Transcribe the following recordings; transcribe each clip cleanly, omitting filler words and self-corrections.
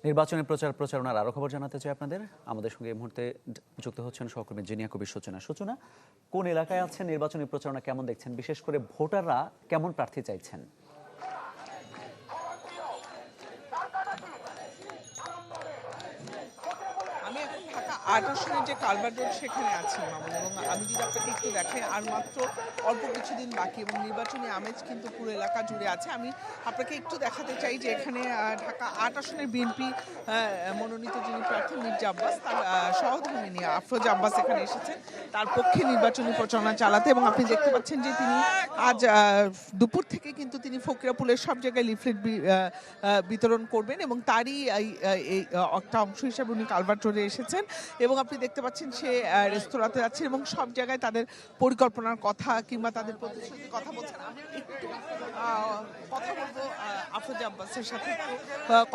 নির্বাচনী প্রচারণার আরো খবর জানাতে চাই আপনাদের। আমাদের সঙ্গে এই মুহূর্তে যুক্ত হচ্ছেন সহকর্মী জিনিয়া কবির সূচনা। কোন এলাকায় আছেন, নির্বাচনী প্রচারণা কেমন দেখছেন, বিশেষ করে ভোটাররা কেমন প্রার্থী চাইছেন? আমি এখন ঢাকা ৮ আসনের যে কালভার্ট রোড সেখানে আছি মামুন, এবং আমি যদি আপনাকে একটু দেখাই, আর মাত্র অল্প কিছুদিন বাকি এবং নির্বাচনী আমেজ কিন্তু পুরো এলাকা জুড়ে আছে। আমি আপনাকে একটু দেখাতে চাই যে এখানে ঢাকা ৮ আসনের বিএনপি মনোনীত যিনি প্রার্থী মির্জা আব্বাস, তার সহধর্মিণী আফরোজা আব্বাস এখানে এসেছেন তার পক্ষে নির্বাচনী প্রচারণা চালাতে। এবং আপনি দেখতে পাচ্ছেন যে তিনি আজ দুপুর থেকে কিন্তু তিনি ফকিরাপুলের সব জায়গায় লিফলেট বিতরণ করবেন, এবং তারই এই একটা অংশ হিসাবে উনি কালভার্ট রোডে এসেছেন। এবং আপনি দেখতে পাচ্ছেন সে রেস্তোরাঁতে যাচ্ছেন এবং সব জায়গায় তাদের পরিকল্পনার কথা কিংবা তাদের প্রতিশ্রুতির কথা বলছেন। আমি একটু কথা বলবো আফরোজা আব্বাসের সাথে, একটু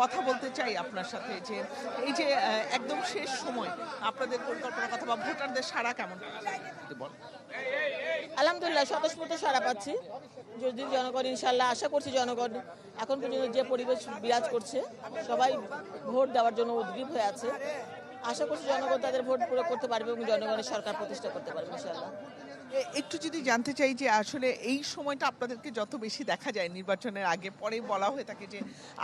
কথা বলতে চাই আপনার সাথে যে এই যে একদম শেষ সময় আপনাদের পরিকল্পনার কথা বা ভোটারদের সাড়া কেমন? আলহামদুলিল্লাহ, স্বতঃস্ফূর্ত সাড়া পাচ্ছি। যদি জনগণ, ইনশাল্লাহ আশা করছি জনগণ এখন পর্যন্ত যে পরিবেশ বিরাজ করছে, সবাই ভোট দেওয়ার জন্য উদ্গ্রীব হয়ে আছে। আশা করছি জনগণ তাদের ভোট প্রয়োগ করতে পারবে এবং জনগণের সরকার প্রতিষ্ঠা করতে পারবে ইনশাল্লাহ। একটু যদি জানতে চাই যে আসলে এই সময়টা আপনাদেরকে যত বেশি দেখা যায় নির্বাচনের আগে পরে, বলা হয়ে থাকে যে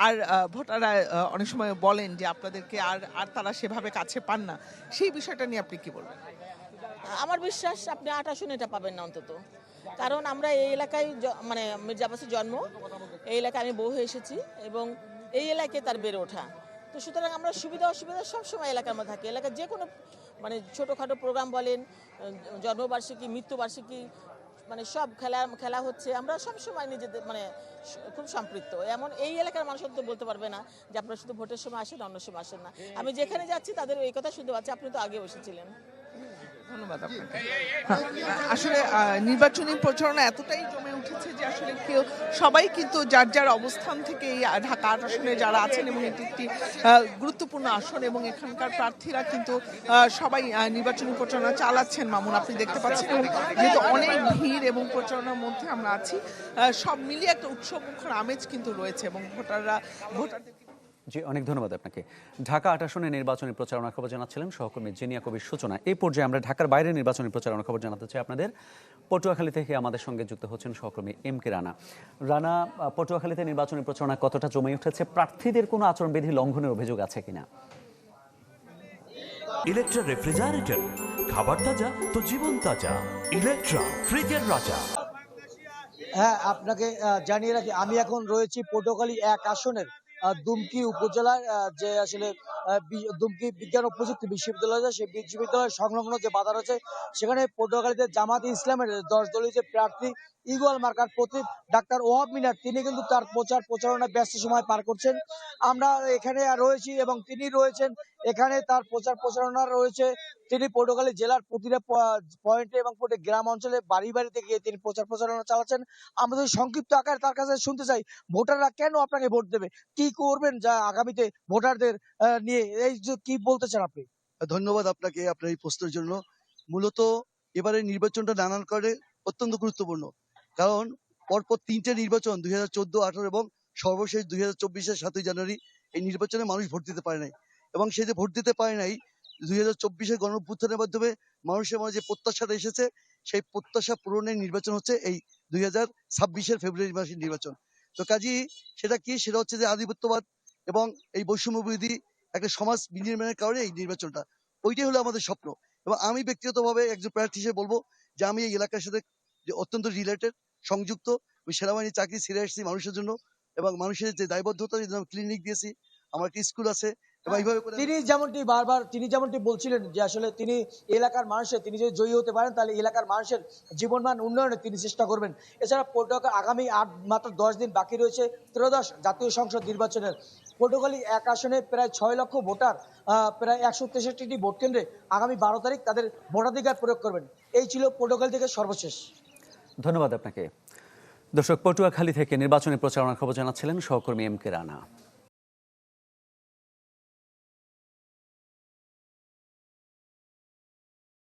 আর ভোটাররা অনেক সময় বলেন যে আপনাদেরকে আর তারা সেভাবে কাছে পান না, সেই বিষয়টা নিয়ে আপনি কি বলবেন? আমার বিশ্বাস আপনি ৮ আসনে এটা পাবেন না অন্তত, কারণ আমরা এই এলাকায় মানে মির্জা আব্বাসের জন্ম, এই এলাকায় আমি বউ হয়ে এসেছি এবং এই এলাকায় তার বেড়ে ওঠা। তো সুতরাং আমরা সুবিধা অসুবিধা সবসময় এলাকার মধ্যে থাকি। এলাকার যে কোনো মানে ছোটোখাটো প্রোগ্রাম বলেন, জন্মবার্ষিকী, মৃত্যুবার্ষিকী, মানে সব খেলা হচ্ছে, আমরা সবসময় নিজেদের মানে খুব সম্পৃক্ত। এমন এই এলাকার মানুষ তো বলতে পারবে না যে আপনারা শুধু ভোটের সময় আসেন, অন্য সময় আসেন না। আমি যেখানে যাচ্ছি তাদের এই কথা শুনতে পাচ্ছি, আপনি তো আগে বসেছিলেন। ধন্যবাদ আপনাকে। আসলে নির্বাচনী প্রচারণা এতটাই জমে উঠেছে যে আসলে সবাই কিন্তু যার যার অবস্থান থেকে এই ঢাকা ৮ আসনে যারা আছেন, এবং এটি একটি গুরুত্বপূর্ণ আসন এবং এখানকার প্রার্থীরা কিন্তু সবাই নির্বাচনী প্রচারণা চালাচ্ছেন মামুন, আপনি দেখতে পাচ্ছেন। এবং যেহেতু অনেক ভিড় এবং প্রচারণার মধ্যে আমরা আছি, সব মিলিয়ে একটা উৎসবমুখর আমেজ কিন্তু রয়েছে এবং ভোটারদের। জি, অনেক ধন্যবাদ আপনাকে। ঢাকা ৮ আসনে নির্বাচনী প্রচারণার খবর জানাচ্ছিলেন সহকর্মী জিনিয়া কবির সূচনা। এই পর্যায়ে আমরা ঢাকার বাইরে নির্বাচনী প্রচারণার খবর জানাতে চাই আপনাদের। পটুয়াখালী থেকে আমাদের সঙ্গে যুক্ত হচ্ছেন সহকর্মী এম কে রানা। রানা, পটুয়াখালীতে নির্বাচনী প্রচারণা কতটা জমে উঠেছে? প্রার্থীদের কোনো আচরণবিধি লঙ্ঘনের অভিযোগ আছে কিনা? ইলেকট্রা রেফ্রিজারেটর, খাবার তাজা তো জীবন তাজা। ইলেকট্রা, ফ্রিজের রাজা। হ্যাঁ, আপনাকে জানিয়ে রাখি, আমি এখন রয়েছি পটুয়াখালী ১ আসনের দুমকি উপজেলার যে আসলে দুমকি বিজ্ঞান ও প্রযুক্তি বিশ্ববিদ্যালয়, সেই বিশ্ববিদ্যালয়ের সংলগ্ন যে বাজার আছে, সেখানে পটুয়াখালীতে জামাত ইসলামের ১০ দলীয় যে প্রার্থী ইগল মার্কার প্রতীক ডাক্তার ওহাব মিনার, তিনি কিন্তু তার প্রচারণা ব্যস্ত সময় পার করছেন। আমরা এখানে রয়েছি এবং তিনি রয়েছেন এখানে, তার প্রচারণা রয়েছে। তিনি পটুয়াখালী জেলার প্রতিটা পয়েন্টে এবং প্রতি গ্রাম অঞ্চলে বাড়ি বাড়িতে গিয়ে তিনি প্রচারণা চালাচ্ছেন। আমরা যদি সংক্ষিপ্ত আকারে তার কাছে শুনতে চাই, ভোটাররা কেন আপনাকে ভোট দেবে, কি করবেন যা আগামীতে ভোটারদের নিয়ে, এই যে কি বলতে চান আপনি? ধন্যবাদ আপনাকে আপনার এই প্রশ্নের জন্য। মূলত এবারে নির্বাচনটা নানান কারণে অত্যন্ত গুরুত্বপূর্ণ, কারণ পরপর ৩টে নির্বাচন ২০১৪, ১৮ এবং সর্বশেষ ২০২৪-এর ৭ই জানুয়ারি, এই নির্বাচনে মানুষ ভোট দিতে পারে নাই। এবং সেই যে ভোট দিতে পারে নাই, ২০২৪-এর গণঅভ্যুত্থানের মাধ্যমে মানুষের মধ্যে যে প্রত্যাশাটা এসেছে, সেই প্রত্যাশা পূরণের নির্বাচন হচ্ছে এই ২০২৬-এর ফেব্রুয়ারি মাসের নির্বাচন। তো কাজেই সেটা কি, সেটা হচ্ছে যে আধিপত্যবাদ এবং এই বৈষম্য বিরোধী একটা সমাজ বিনির্মাণের কারণে এই নির্বাচনটা, ওইটাই হলো আমাদের স্বপ্ন। এবং আমি ব্যক্তিগতভাবে একজন প্রার্থী হিসেবে বলবো যে আমি এই এলাকার সাথে যে অত্যন্ত রিলেটেড, সংযুক্ত। আমি সেনাবাহিনী চাকরি ছেড়ে আসছি মানুষের জন্য, এবং মানুষের যে দায়বদ্ধতা, ক্লিনিক দিয়েছি, আমার একটা স্কুল আছে। তিনি যেমনটি বলছিলেন যে আসলে তিনি এলাকার মানুষের, তিনি যদি জয়ী হতে পারেন তাহলে এলাকার মানুষের জীবনমান উন্নয়নে তিনি চেষ্টা করবেন। এছাড়া পটুয়াখালী আগামী মাত্র 10 দিন বাকি রয়েছে ত্রয়োদশ জাতীয় সংসদ নির্বাচনের। পটুয়াখালী ১ আসনে প্রায় ৬ লক্ষ ভোটার প্রায় ১৬৩টি ভোট কেন্দ্রে আগামী ১২ তারিখ তাদের ভোটাধিকার প্রয়োগ করবেন। এই ছিল পটুয়াখালী থেকে সর্বশেষ। ধন্যবাদ আপনাকে। দর্শক, পটুয়াখালী থেকে নির্বাচনী প্রচারণার খবর জানাচ্ছিলেন সহকর্মী এম কে রানা।